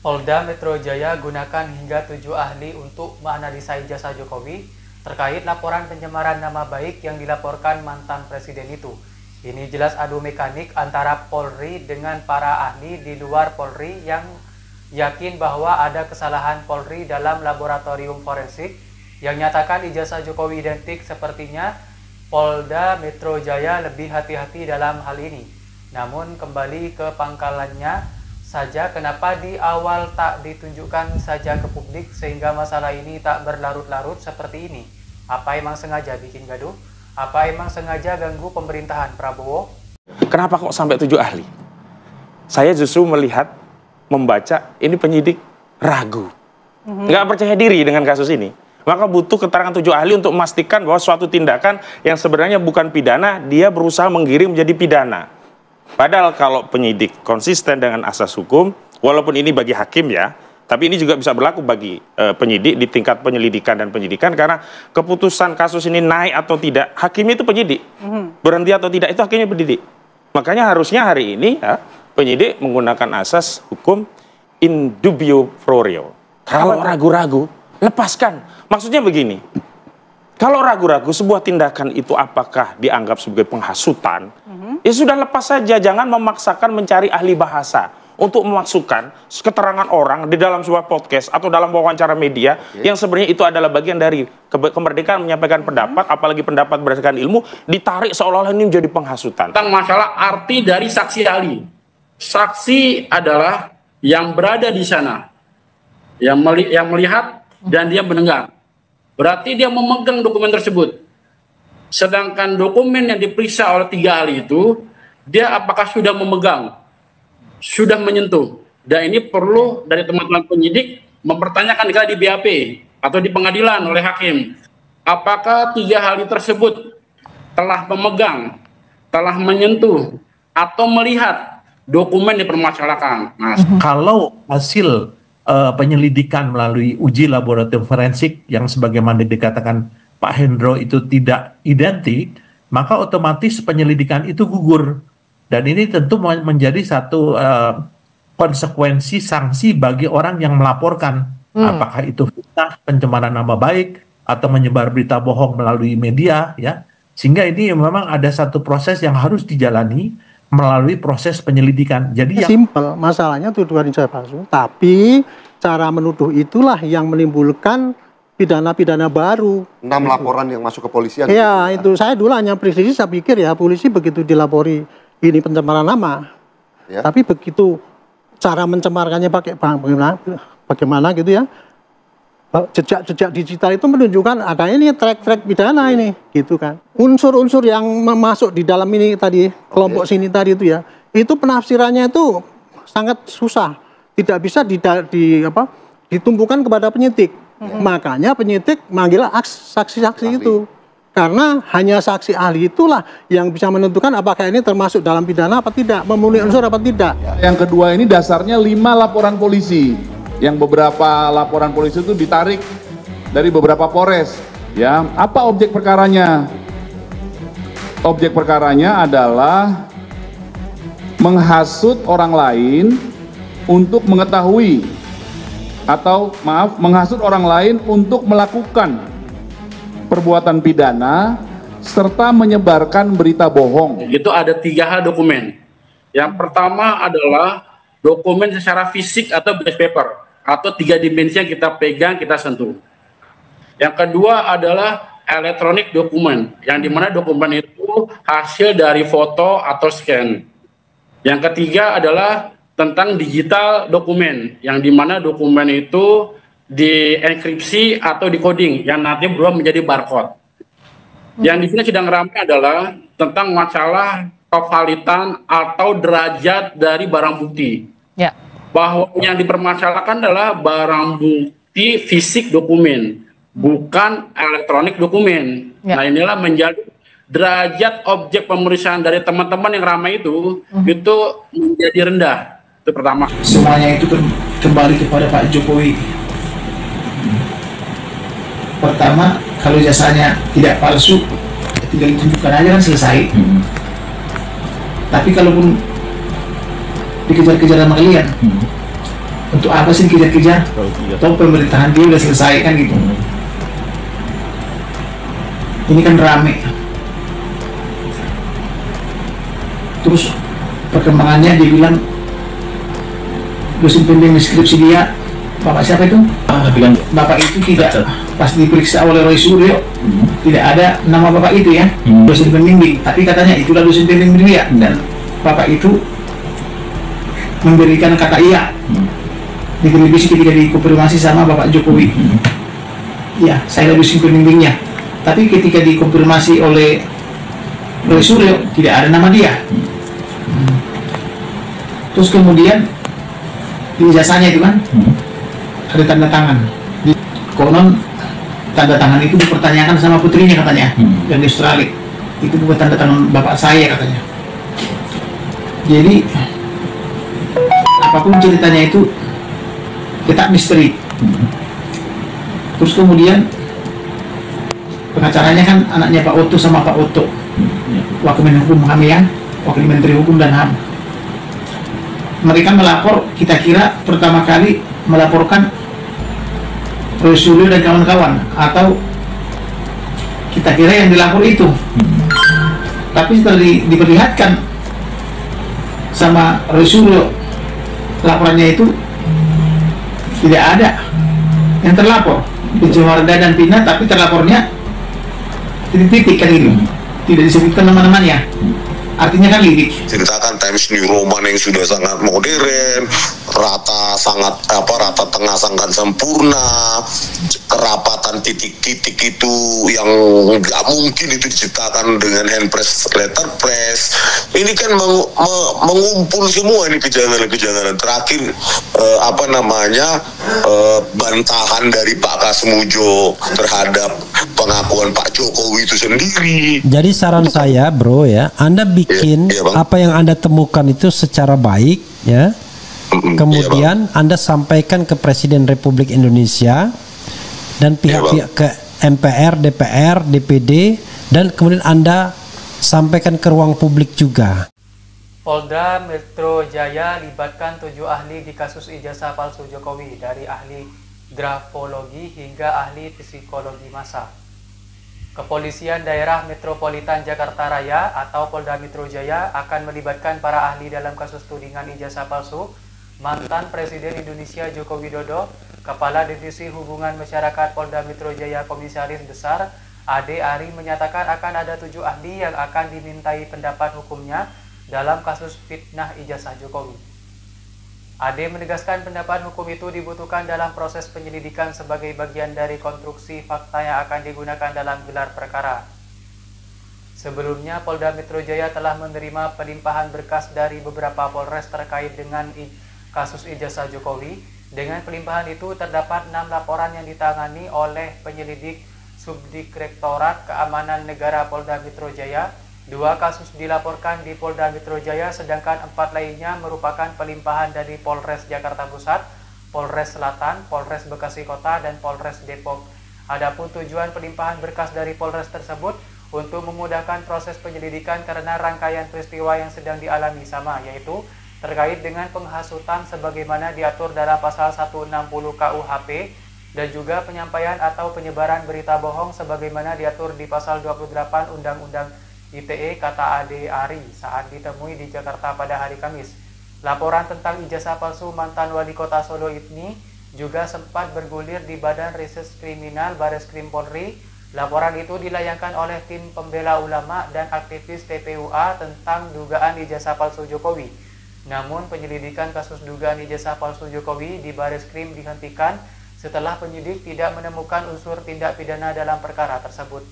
Polda Metro Jaya gunakan hingga 7 ahli untuk menganalisa ijazah Jokowi terkait laporan pencemaran nama baik yang dilaporkan mantan presiden itu. Ini jelas adu mekanik antara Polri dengan para ahli di luar Polri yang yakin bahwa ada kesalahan Polri dalam laboratorium forensik yang nyatakan ijazah Jokowi identik. Sepertinya Polda Metro Jaya lebih hati-hati dalam hal ini. Namun kembali ke pangkalannya saja, kenapa di awal tak ditunjukkan saja ke publik sehingga masalah ini tak berlarut-larut seperti ini? Apa emang sengaja bikin gaduh? Apa emang sengaja ganggu pemerintahan Prabowo? Kenapa kok sampai 7 ahli? Saya justru melihat, membaca, ini penyidik ragu. Nggak percaya diri dengan kasus ini. Maka butuh keterangan 7 ahli untuk memastikan bahwa suatu tindakan yang sebenarnya bukan pidana, dia berusaha menggiring menjadi pidana. Padahal kalau penyidik konsisten dengan asas hukum, walaupun ini bagi hakim ya, tapi ini juga bisa berlaku bagi penyidik di tingkat penyelidikan dan penyidikan, karena keputusan kasus ini naik atau tidak, hakimnya itu penyidik. Berhenti atau tidak, itu hakimnya penyidik. Makanya harusnya hari ini ya, penyidik menggunakan asas hukum in dubio pro reo. Kalau ragu-ragu, lepaskan. Maksudnya begini, kalau ragu-ragu sebuah tindakan itu apakah dianggap sebagai penghasutan, ya sudah lepas saja, jangan memaksakan mencari ahli bahasa untuk memasukkan keterangan orang di dalam sebuah podcast atau dalam wawancara media yang sebenarnya itu adalah bagian dari kemerdekaan menyampaikan pendapat, apalagi pendapat berdasarkan ilmu, ditarik seolah-olah ini menjadi penghasutan. Tentang masalah arti dari saksi ahli. Saksi adalah yang berada di sana, yang melihat dan dia mendengar. Berarti dia memegang dokumen tersebut. Sedangkan dokumen yang diperiksa oleh 3 ahli itu, dia apakah sudah memegang, sudah menyentuh. Dan ini perlu dari teman-teman penyidik mempertanyakan di BAP atau di pengadilan oleh hakim. Apakah 3 ahli tersebut telah memegang, telah menyentuh, atau melihat dokumen dipermasalahkan. Nah, kalau hasil penyelidikan melalui uji laboratorium forensik yang sebagaimana dikatakan Pak Hendro itu tidak identik, maka otomatis penyelidikan itu gugur. Dan ini tentu menjadi satu konsekuensi sanksi bagi orang yang melaporkan. Apakah itu fitnah, pencemaran nama baik, atau menyebar berita bohong melalui media, ya. Sehingga ini memang ada satu proses yang harus dijalani melalui proses penyelidikan. Jadi simpel, masalahnya tuduhan ijazah palsu, tapi cara menuduh itulah yang menimbulkan pidana-pidana baru. 6 laporan yang masuk ke polisian. Ya, itu saya dulu hanya prediksi, saya pikir ya polisi begitu dilapori ini pencemaran nama. Ya. Tapi begitu cara mencemarkannya pakai bagaimana gitu ya. Jejak-jejak digital itu menunjukkan ada ini track pidana ini, gitu kan. Unsur-unsur yang masuk di dalam ini tadi, kelompok sini tadi itu ya, itu penafsirannya itu sangat susah. Tidak bisa ditumpukan kepada penyidik. Makanya penyidik manggil saksi-saksi itu. Karena hanya saksi ahli itulah yang bisa menentukan apakah ini termasuk dalam pidana apa tidak, memenuhi unsur apa tidak. Yang kedua ini dasarnya 5 laporan polisi. Yang beberapa laporan polisi itu ditarik dari beberapa Polres. Ya, apa objek perkaranya? Objek perkaranya adalah menghasut orang lain untuk mengetahui atau menghasut orang lain untuk melakukan perbuatan pidana serta menyebarkan berita bohong. Itu ada 3 hal dokumen. Yang pertama adalah dokumen secara fisik atau base paper atau 3 dimensi yang kita pegang, kita sentuh. Yang kedua adalah elektronik dokumen, yang dimana dokumen itu hasil dari foto atau scan. Yang ketiga adalah tentang digital dokumen, yang dimana dokumen itu dienkripsi atau decoding, yang nanti berubah menjadi barcode. Yang di sini sedang ramai adalah tentang masalah kevalitan atau derajat dari barang bukti. Ya. Bahwa yang dipermasalahkan adalah barang bukti fisik dokumen, bukan elektronik dokumen. Ya. Nah, inilah menjadi derajat objek pemeriksaan dari teman-teman yang ramai itu menjadi rendah. Itu pertama. Semuanya itu kembali kepada Pak Jokowi. Pertama, kalau jasanya tidak palsu, tinggal ditunjukkan aja kan selesai. Tapi kalaupun dikejar-kejar sama kalian, Untuk apa sih dikejar-kejar? Atau pemerintahan dia udah selesai kan gitu. Ini kan rame. Terus perkembangannya dia bilang dosen pembimbing skripsi dia, bapak siapa itu? Bapak itu tidak, pas diperiksa oleh Roy Suryo, tidak ada nama bapak itu ya, dosen pembimbing. Tapi katanya itulah dosen pembimbing dia, dan bapak itu memberikan kata iya di televisi ketika dikonfirmasi sama Bapak Jokowi. Ya, saya dosen pembimbingnya. Tapi ketika dikonfirmasi oleh Roy Suryo, tidak ada nama dia. Terus kemudian di ijazahnya itu kan ada tanda tangan. Konon tanda tangan itu dipertanyakan sama putrinya katanya, yang di Australia. Itu bukan tanda tangan bapak saya katanya. Jadi apapun ceritanya itu tetap misteri. Terus kemudian pengacaranya kan anaknya Pak Oto sama Pak Oto, Wakil Menkum HAM ya, Wakil Menteri Hukum dan HAM. Mereka melapor, kita kira pertama kali melaporkan Roy Suryo dan kawan-kawan, atau kita kira yang dilapor itu. Tapi setelah diperlihatkan sama Roy Suryo, laporannya itu tidak ada yang terlapor. Pencemaran dan Pina, tapi terlapornya titik-titik kan itu, tidak disebutkan nama-namanya. Artinya kan lirik. Ceritakan Times New Roman yang sudah sangat modern, rata tengah sangat sempurna, kerapatan titik-titik itu yang nggak mungkin itu diciptakan dengan hand press, letterpress. Ini kan mengumpul semua ini kejanggalan-kejanggalan. Terakhir bantahan dari Pak Kasmujo terhadap pengakuan Pak Jokowi itu sendiri. Jadi saran saya, bro ya, Anda bikin apa yang Anda temukan itu secara baik ya. Kemudian Anda sampaikan ke Presiden Republik Indonesia dan pihak-pihak ke MPR, DPR, DPD, dan kemudian Anda sampaikan ke ruang publik juga. Polda Metro Jaya libatkan 7 ahli di kasus ijazah palsu Jokowi, dari ahli grafologi hingga ahli psikologi massa. Kepolisian Daerah Metropolitan Jakarta Raya atau Polda Metro Jaya akan melibatkan para ahli dalam kasus tudingan ijazah palsu mantan Presiden Indonesia Joko Widodo. Kepala Divisi Hubungan Masyarakat Polda Metro Jaya Komisaris Besar Ade Ari menyatakan akan ada 7 ahli yang akan dimintai pendapat hukumnya dalam kasus fitnah ijazah Jokowi. Ade menegaskan pendapat hukum itu dibutuhkan dalam proses penyelidikan sebagai bagian dari konstruksi fakta yang akan digunakan dalam gelar perkara. Sebelumnya, Polda Metro Jaya telah menerima pelimpahan berkas dari beberapa Polres terkait dengan kasus ijazah Jokowi. Dengan pelimpahan itu terdapat 6 laporan yang ditangani oleh penyelidik Subdirektorat Keamanan Negara Polda Metro Jaya. 2 kasus dilaporkan di Polda Metro Jaya, sedangkan 4 lainnya merupakan pelimpahan dari Polres Jakarta Pusat, Polres Selatan, Polres Bekasi Kota, dan Polres Depok. Adapun tujuan pelimpahan berkas dari Polres tersebut untuk memudahkan proses penyelidikan karena rangkaian peristiwa yang sedang dialami sama, yaitu terkait dengan penghasutan sebagaimana diatur dalam pasal 160 KUHP dan juga penyampaian atau penyebaran berita bohong sebagaimana diatur di pasal 28 Undang-Undang ITE, kata Ade Ari saat ditemui di Jakarta pada hari Kamis. Laporan tentang ijazah palsu mantan wali kota Solo ini juga sempat bergulir di Badan Reserse Kriminal Bareskrim Polri. Laporan itu dilayangkan oleh tim pembela ulama dan aktivis TPUA tentang dugaan ijazah palsu Jokowi. Namun penyelidikan kasus dugaan ijazah palsu Jokowi di Bareskrim dihentikan setelah penyidik tidak menemukan unsur tindak pidana dalam perkara tersebut.